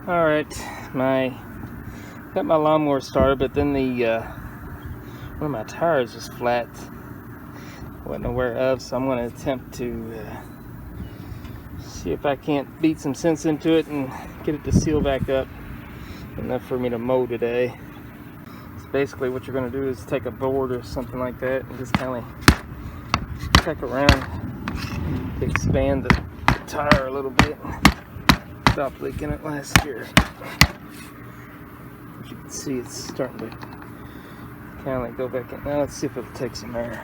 Alright, got my lawnmower started, but then one of my tires is flat. Wasn't aware of, so I'm going to attempt to see if I can't beat some sense into it and get it to seal back up enough for me to mow today. So basically what you're going to do is take a board or something like that and just kind of check around to expand the tire a little bit. Stopped leaking it last year. As you can see, it's starting to kind of like go back in. Now let's see if it'll take some air.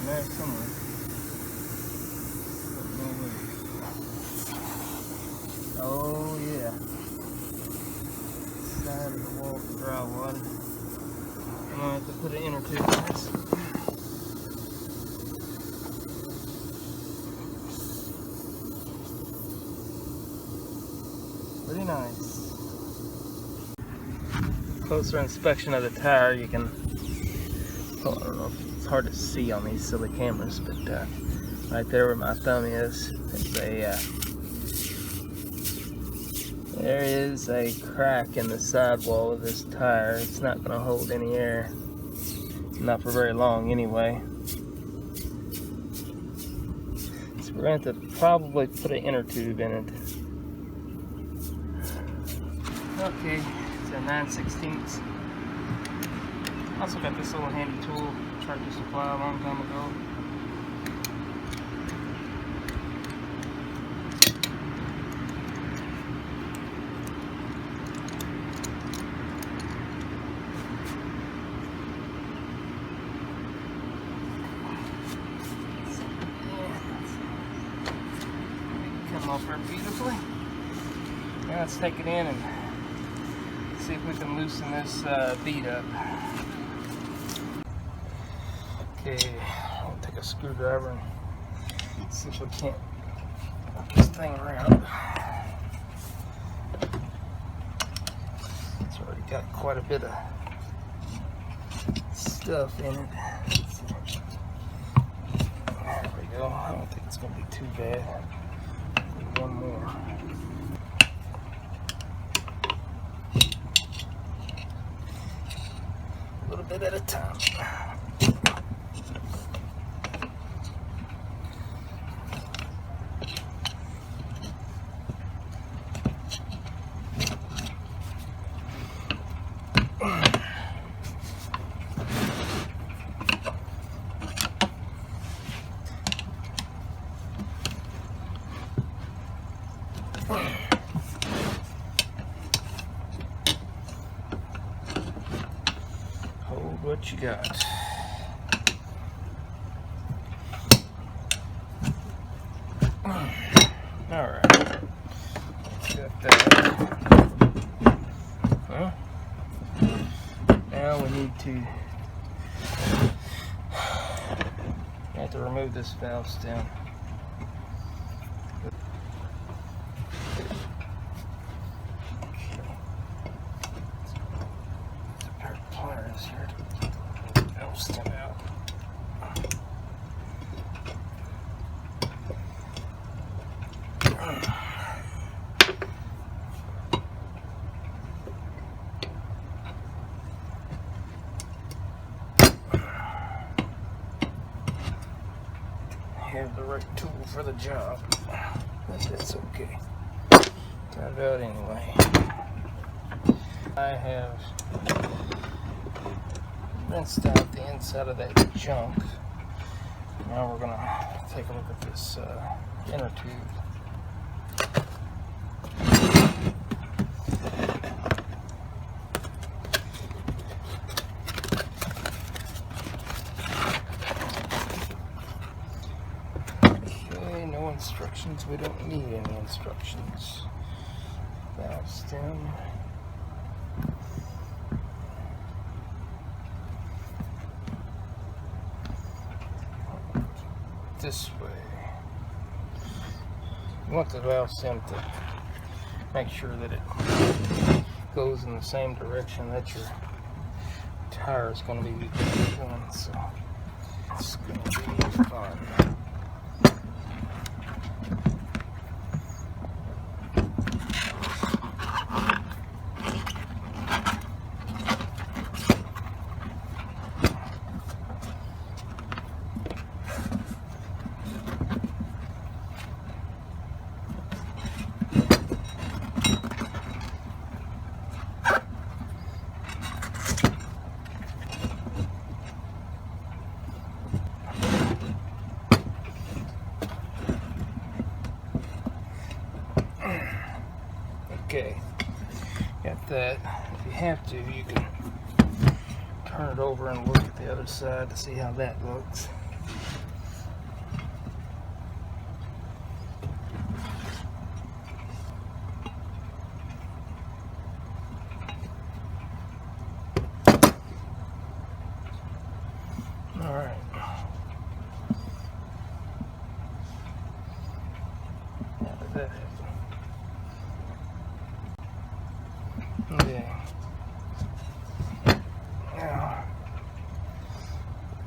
There somewhere. Oh yeah. Side of the wall for dry water. I'm gonna have to put an inner tube in this. Pretty nice. Closer inspection of the tire, you can. I don't know if it's hard to see on these silly cameras, but right there where my thumb is, there is a crack in the sidewall of this tire. It's not going to hold any air, not for very long anyway. So we're going to have to probably put an inner tube in it. Okay, it's a 9/16. Also got this little handy tool, Tractor Supply a long time ago. Come off there beautifully. Now let's take it in and see if we can loosen this bead up. Okay, I'll take a screwdriver and see if we can't work this thing around. It's already got quite a bit of stuff in it. There we go. I don't think it's going to be too bad. Need one more. A little bit at a time. Hold what you got. Alright. Got that. Huh? Now we need to remove this valve stem. Here to get the valve stem out. Have the right tool for the job, but that's okay. Got it out anyway. I have rinsed out the inside of that junk. Now we're gonna take a look at this inner tube. Okay, no instructions. We don't need any instructions. Valve stem. this way. You want the valve stem to make sure that it goes in the same direction that your tire is going to be going, so it's going to be fun. Okay, got that. If you have to, you can turn it over and look at the other side to see how that looks. All right. How did that happen? Okay. Now,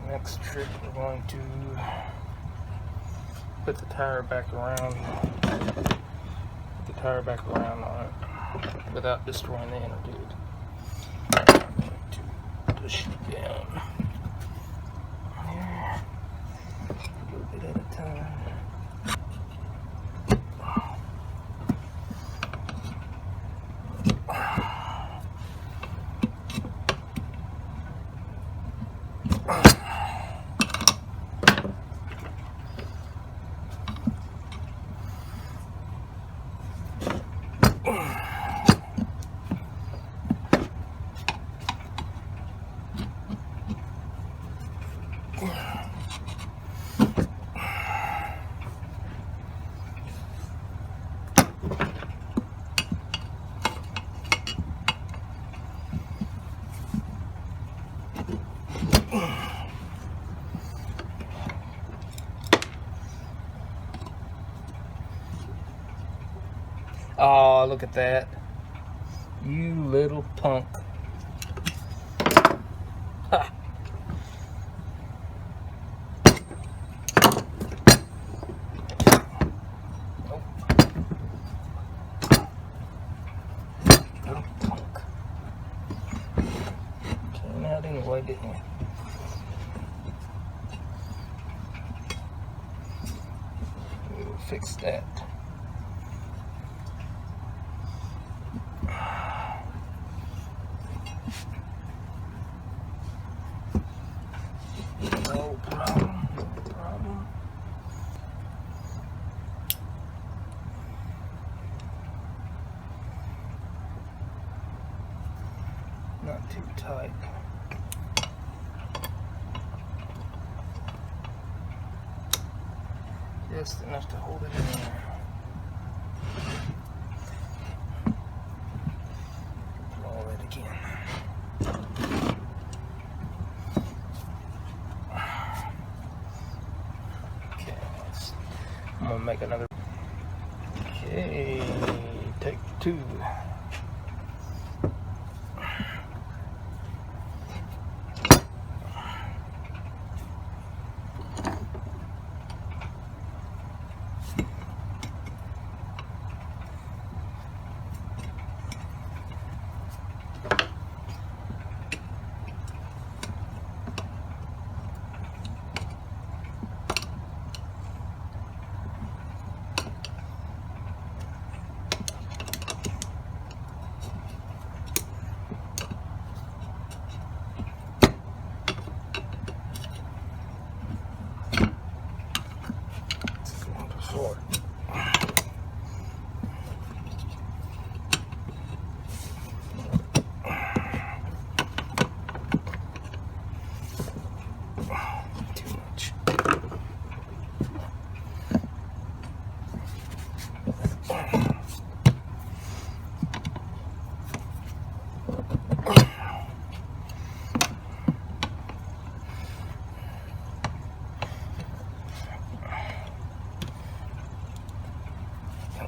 next trick, we're going to put the tire back around. Put the tire back around on it without destroying the innertube. I'm going to push it down here, a little bit at a time. Oh, look at that. You little punk. Ha. Nope. Little punk. Came out anyway, didn't you? We'll fix that. No problem, no problem. Not too tight. Just enough to hold it in there. Roll it again. I'm gonna make another. Okay, take two.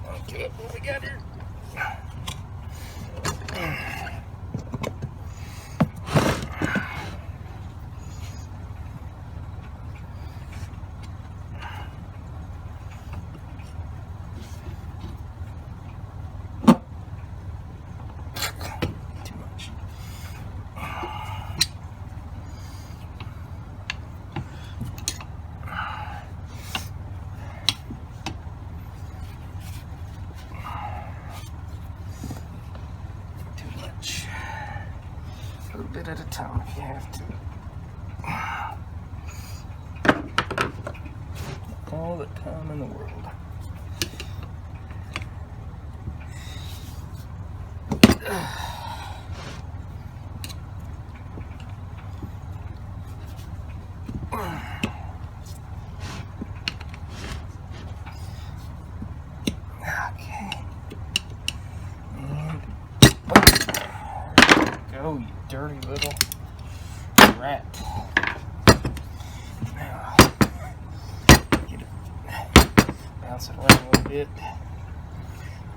Okay, what we got here? A little bit at a time if you have to. All the time in the world. Okay. And go, you dirty little rat. Now, get it, bounce it around a little bit.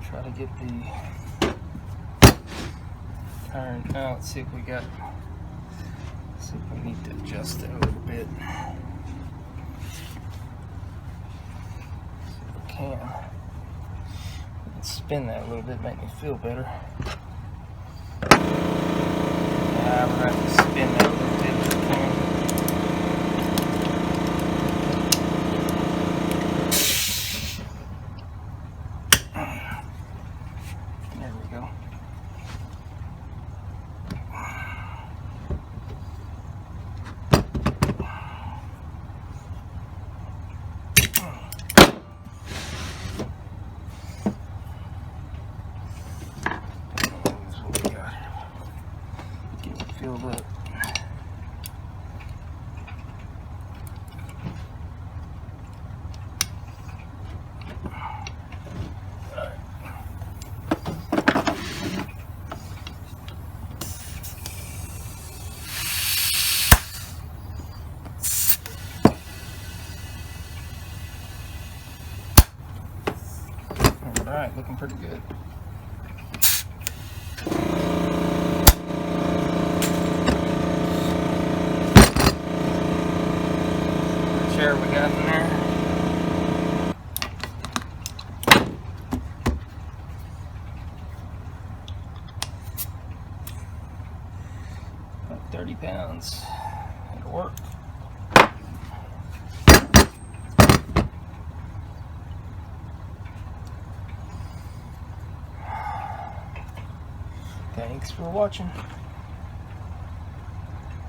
Try to get the iron out. See if we got. See if we need to adjust it a little bit. See if we can. We can spin that a little bit, make me feel better. Yeah, we're going to have to spin that a little bit if we can. There we go. That's what we got. Get it filled up. Alright, looking pretty good. The chair we got in there. About 30 pounds. It'll work. Thanks for watching.